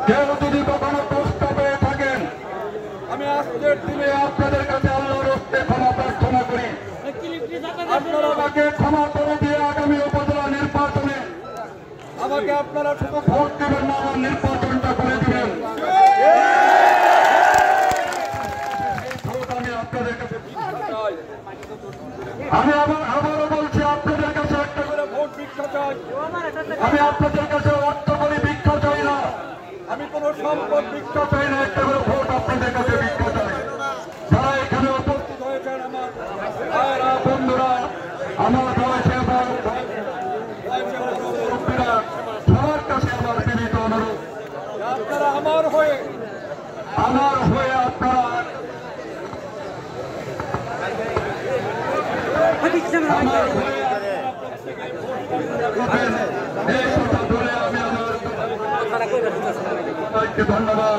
কেউ যদি কখনো কষ্ট পেয়ে থাকেন, আমি আজকের দিনে আপনাদের কাছে আল্লাহর হস্তে ক্ষমা প্রার্থনা করি। আপনারা আমাকে ক্ষমা করে দিয়ে আগামী উপজেলা নির্বাচনে আমাকে আপনারা শুধু ভোট দেবেন না, আমার নির্বাচনটা করে দিবেন। আমি আপনাদের কাছে আবারও বলছি, আপনাদের কাছে একটা করে ভোট ভিক্ষা চাই। আমি আপনাদের কাছে অর্থ করে ভিক্ষা চাই না, আমি কোন সম্পদ ভিক্ষা চাই না, একটা করে ভোট আপনাদের কাছে ভিক্ষা চাই। যারা এখানে উপস্থিত হয়েছেন আমার ভাইরা, বন্ধুরা, আমার বয়সে সবার কাছে আমার বিনীত অনুরোধ, আপনারা আমার হয়ে আপনারা ধন্যবাদ।